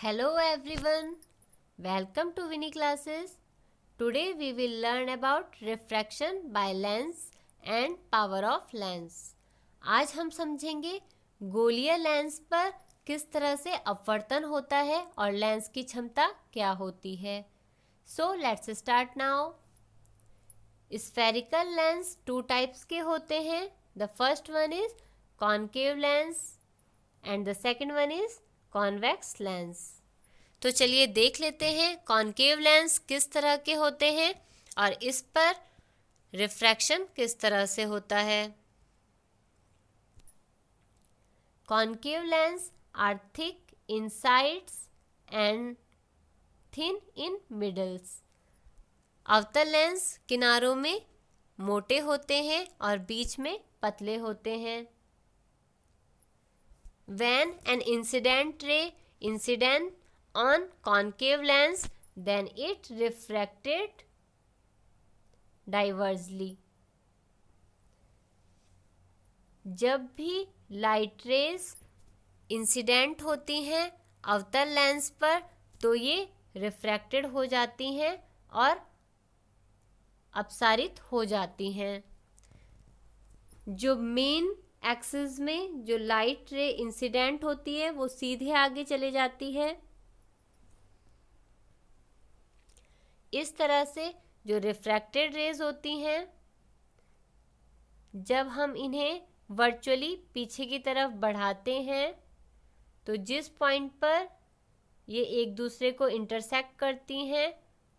Hello everyone, welcome to Winnie classes. Today we will learn about refraction by lens and power of lens. आज हम समझेंगे गोलीय lens पर किस तरह से अपवर्तन होता है और लेंस की क्षमता क्या होती है. So let's start now. Spherical lens two types के होते हैं. The first one is concave lens and the second one is convex lens. तो चलिए देख लेते हैं कॉन्केव लेंस किस तरह के होते हैं और इस पर रिफ्रैक्शन किस तरह से होता है. Concave lens are thick in sides and thin in middles. अवतल लेंस किनारों में मोटे होते हैं और बीच में पतले होते हैं. When an incident ray incident on concave lens, then it refracted diversely. जब भी लाइट रेज इंसिडेंट होती हैं अवतल लेंस पर तो ये रिफ्रैक्टेड हो जाती हैं और अपसारित हो जाती हैं. जो मेन एक्सिस में जो लाइट रे इंसिडेंट होती है वो सीधे आगे चले जाती है. इस तरह से जो रिफ्रैक्टेड रेज होती हैं जब हम इन्हें वर्चुअली पीछे की तरफ बढ़ाते हैं तो जिस पॉइंट पर ये एक दूसरे को इंटरसेक्ट करती हैं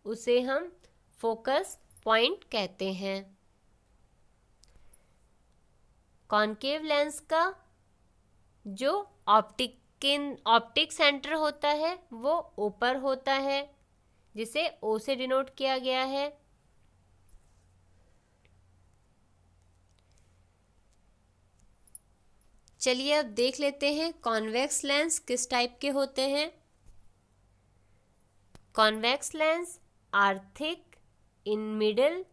उसे हम फोकस पॉइंट कहते हैं. कॉन्केव लेंस का जो ऑप्टिक सेंटर होता है वो ऊपर होता है जिसे O से डिनोट किया गया है. चलिए अब देख लेते हैं कॉन्वेक्स लेंस किस टाइप के होते हैं. Convex lens are thick in middle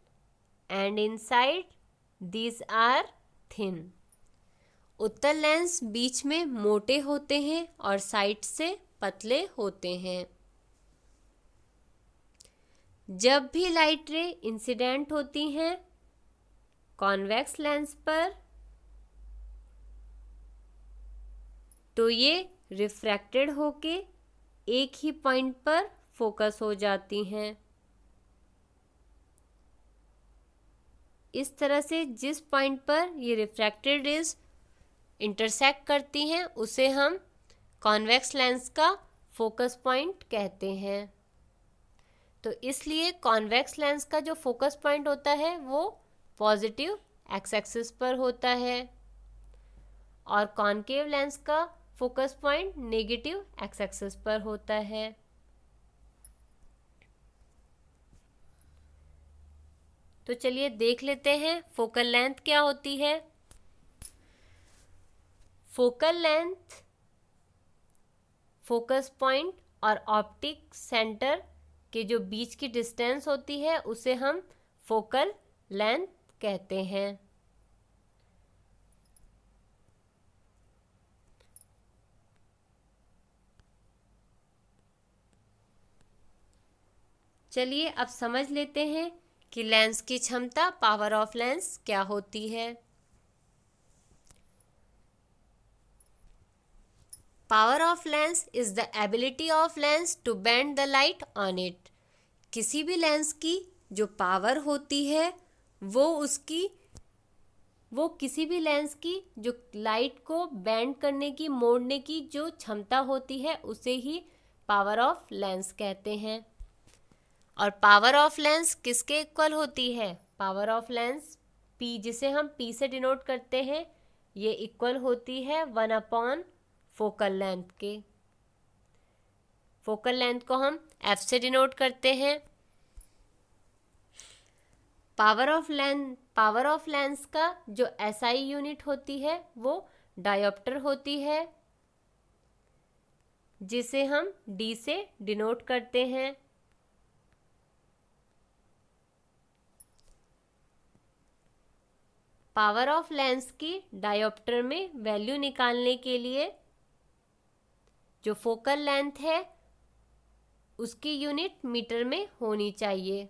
and inside these are thin. उत्तल लेंस बीच में मोटे होते हैं और साइड से पतले होते हैं. जब भी लाइट रे इंसिडेंट होती हैं कॉन्वेक्स लेंस पर तो ये रिफ्रैक्टेड होके एक ही पॉइंट पर फोकस हो जाती हैं. इस तरह से जिस पॉइंट पर ये रिफ्रैक्टेड रेज इंटरसेक्ट करती हैं उसे हम कॉन्वेक्स लेंस का फोकस पॉइंट कहते हैं. तो इसलिए कॉन्वेक्स लेंस का जो फोकस पॉइंट होता है वो पॉजिटिव एक्स एक्सिस पर होता है और कॉन्केव लेंस का focus point negative x axis पर होता है. तो चलिए देख लेते हैं फोकल लेंथ क्या होती है. फोकल लेंथ फोकस पॉइंट और ऑप्टिक सेंटर के जो बीच की डिस्टेंस होती है उसे हम फोकल लेंथ कहते हैं. चलिए अब समझ लेते हैं कि लेंस की क्षमता पावर ऑफ लेंस क्या होती है. Power of lens is the ability of lens to bend the light on it. किसी भी लेंस की जो पावर होती है वो किसी भी लेंस की जो लाइट को बेंड करने की मोड़ने की जो क्षमता होती है उसे ही पावर ऑफ लेंस कहते हैं. और पावर ऑफ लेंस किसके इक्वल होती है. पावर ऑफ लेंस P जिसे हम P से डिनोट करते हैं ये इक्वल होती है 1/4 फोकल लेंथ के. फोकल लेंथ को हम F से डिनोट करते हैं. पावर ऑफ लेंस का जो SI यूनिट होती है वो डायोप्टर होती है जिसे हम D से डिनोट करते हैं. पावर ऑफ लेंस की डायोप्टर में वैल्यू निकालने के लिए जो फोकल लेंथ है उसकी यूनिट मीटर में होनी चाहिए।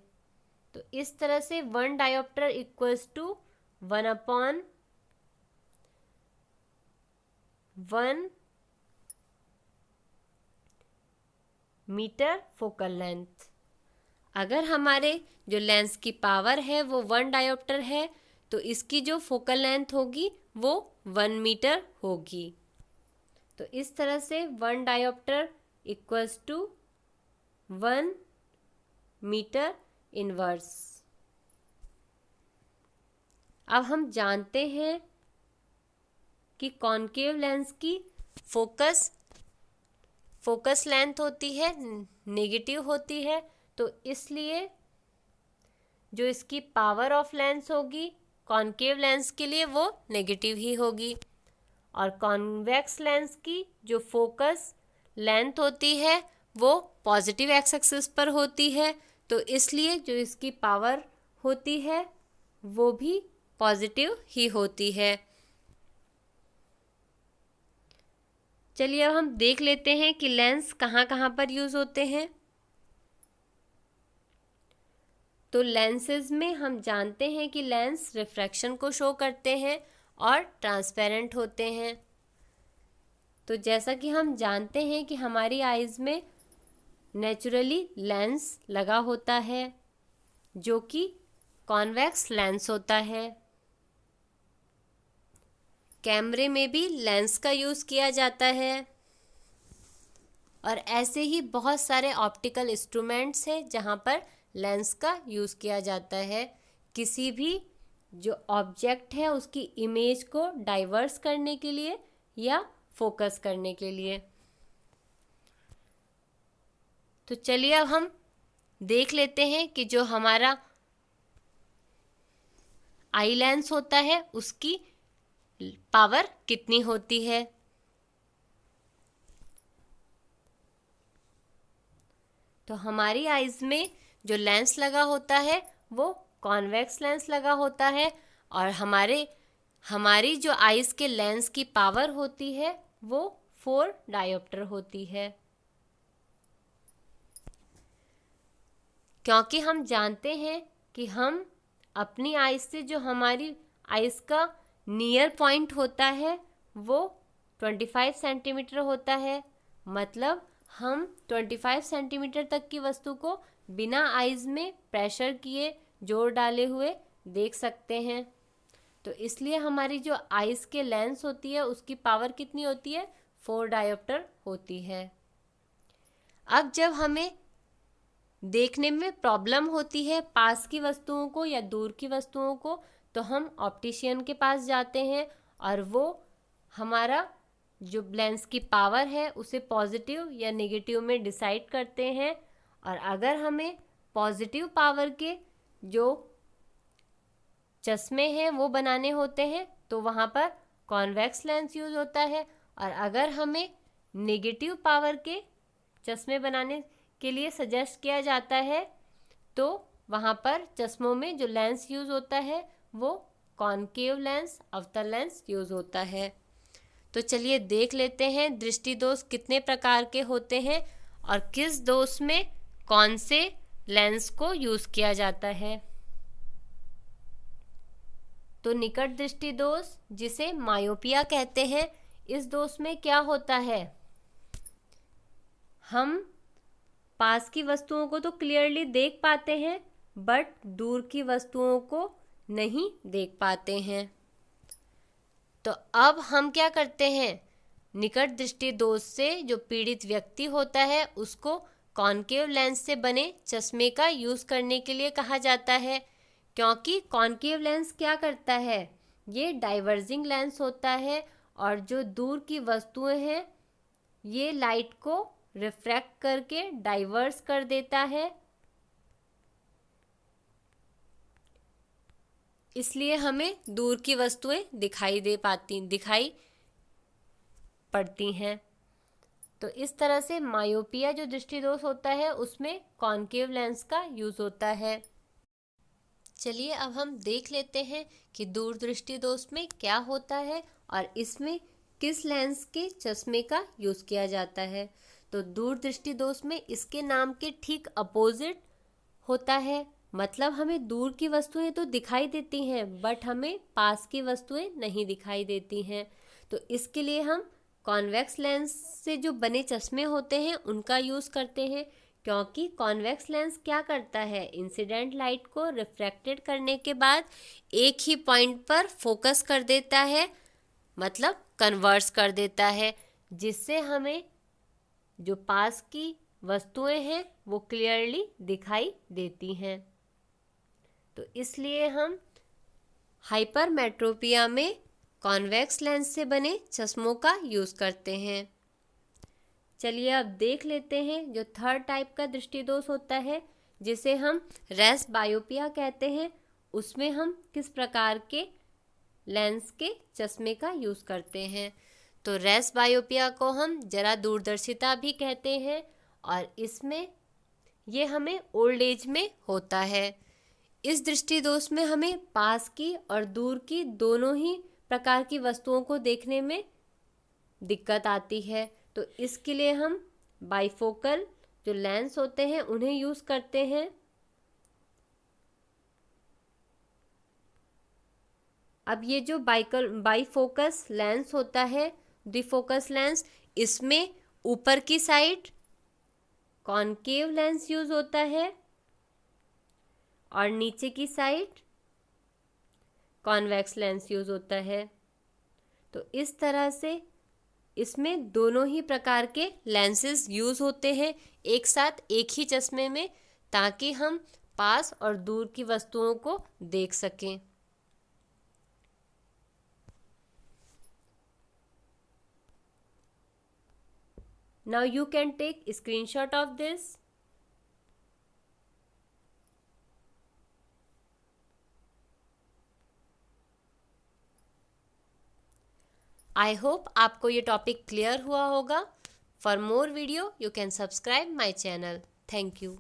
तो इस तरह से 1 dioptre equals to 1/1 metre focal length. अगर हमारे जो लेंस की पावर है वो 1 डायोप्टर है तो इसकी जो फोकल लेंथ होगी वो 1 मीटर होगी। तो इस तरह से 1 dioptre equals to 1 metre inverse. अब हम जानते हैं कि कॉनकेव लेंस की फोकस लेंथ होती है नेगेटिव होती है, तो इसलिए जो इसकी पावर ऑफ लेंस होगी कॉनकेव लेंस के लिए वो नेगेटिव ही होगी। और कॉन्वेक्स लेंस की जो फोकस लेंथ होती है वो पॉजिटिव एक्स एक्सिस पर होती है, तो इसलिए जो इसकी पावर होती है वो भी पॉजिटिव ही होती है। चलिए अब हम देख लेते हैं कि लेंस कहाँ कहाँ पर यूज़ होते हैं। तो लेंसेज में हम जानते हैं कि लेंस रिफ्रैक्शन को शो करते हैं और ट्रांसपेरेंट होते हैं। तो जैसा कि हम जानते हैं कि हमारी आइज़ में नेचुरली लेंस लगा होता है जो कि कॉन्वेक्स लेंस होता है। कैमरे में भी लेंस का यूज़ किया जाता है और ऐसे ही बहुत सारे ऑप्टिकल इंस्ट्रूमेंट्स हैं जहाँ पर लेंस का यूज़ किया जाता है किसी भी जो ऑब्जेक्ट है उसकी इमेज को डाइवर्स करने के लिए या फोकस करने के लिए। तो चलिए अब हम देख लेते हैं कि जो हमारा आई लेंस होता है उसकी पावर कितनी होती है। तो हमारी आइज़ में जो लेंस लगा होता है वो कॉन्वेक्स लेंस लगा होता है और हमारी जो आइज़ के लेंस की पावर होती है वो 4 डायोप्टर होती है। क्योंकि हम जानते हैं कि हम अपनी आइज़ से जो हमारी आइज़ का नियर पॉइंट होता है वो 25 सेंटीमीटर होता है, मतलब हम 25 सेंटीमीटर तक की वस्तु को बिना आइज़ में प्रेशर किए जोर डाले हुए देख सकते हैं। तो इसलिए हमारी जो आइज़ के लेंस होती है उसकी पावर कितनी होती है 4 डायोप्टर होती है। अब जब हमें देखने में प्रॉब्लम होती है पास की वस्तुओं को या दूर की वस्तुओं को, तो हम ऑप्टिशियन के पास जाते हैं और वो हमारा जो लेंस की पावर है उसे पॉजिटिव या नेगेटिव में डिसाइड करते हैं। और अगर हमें पॉजिटिव पावर के जो चश्मे हैं वो बनाने होते हैं तो वहाँ पर कॉन्वेक्स लेंस यूज़ होता है, और अगर हमें नेगेटिव पावर के चश्मे बनाने के लिए सजेस्ट किया जाता है तो वहाँ पर चश्मों में जो लेंस यूज़ होता है वो कॉनकेव लेंस अवतल लेंस यूज़ होता है। तो चलिए देख लेते हैं दृष्टि दोष कितने प्रकार के होते हैं और किस दोष में कौन से लेंस को यूज़ किया जाता है। तो निकट दृष्टि दोष जिसे मायोपिया कहते हैं, इस दोष में क्या होता है, हम पास की वस्तुओं को तो क्लियरली देख पाते हैं बट दूर की वस्तुओं को नहीं देख पाते हैं। तो अब हम क्या करते हैं, निकट दृष्टि दोष से जो पीड़ित व्यक्ति होता है उसको कॉनकेव लेंस से बने चश्मे का यूज़ करने के लिए कहा जाता है, क्योंकि कॉनकेव लेंस क्या करता है, ये डाइवर्जिंग लेंस होता है और जो दूर की वस्तुएं हैं ये लाइट को रिफ्रैक्ट करके डाइवर्स कर देता है, इसलिए हमें दूर की वस्तुएं दिखाई पड़ती हैं। तो इस तरह से मायोपिया जो दृष्टि दोष होता है उसमें कॉनकेव लेंस का यूज़ होता है। चलिए अब हम देख लेते हैं कि दूरदृष्टि दोष में क्या होता है और इसमें किस लेंस के चश्मे का यूज़ किया जाता है। तो दूरदृष्टि दोष में इसके नाम के ठीक अपोजिट होता है, मतलब हमें दूर की वस्तुएं तो दिखाई देती हैं बट हमें पास की वस्तुएं नहीं दिखाई देती हैं। तो इसके लिए हम कॉन्वेक्स लेंस से जो बने चश्मे होते हैं उनका यूज़ करते हैं, क्योंकि कॉन्वेक्स लेंस क्या करता है, इंसिडेंट लाइट को रिफ्रैक्टेड करने के बाद एक ही पॉइंट पर फोकस कर देता है, मतलब कन्वर्स कर देता है, जिससे हमें जो पास की वस्तुएं हैं वो क्लियरली दिखाई देती हैं। तो इसलिए हम हाइपरमेट्रोपिया में कॉन्वेक्स लेंस से बने चश्मों का यूज़ करते हैं। चलिए अब देख लेते हैं जो थर्ड टाइप का दृष्टि दोष होता है, जिसे हम रेस बायोपिया कहते हैं, उसमें हम किस प्रकार के लेंस के चश्मे का यूज़ करते हैं। तो रेस बायोपिया को हम जरा दूरदर्शिता भी कहते हैं, और इसमें ये हमें ओल्ड एज में होता है। इस दृष्टि दोष में हमें पास की और दूर की दोनों ही प्रकार की वस्तुओं को देखने में दिक्कत आती है। तो इसके लिए हम बाइफोकल जो लेंस होते हैं उन्हें यूज़ करते हैं। अब ये जो बाइफोकस लेंस होता है, द्विफोकस लेंस, इसमें ऊपर की साइड कॉनकेव लेंस यूज़ होता है और नीचे की साइड कॉन्वेक्स लेंस यूज़ होता है। तो इस तरह से इसमें दोनों ही प्रकार के लेंसेज यूज़ होते हैं एक साथ एक ही चश्मे में, ताकि हम पास और दूर की वस्तुओं को देख सकें। Now you can take a screenshot of this. I hope आपको ये टॉपिक क्लियर हुआ होगा। For more video, you can subscribe my channel. Thank you.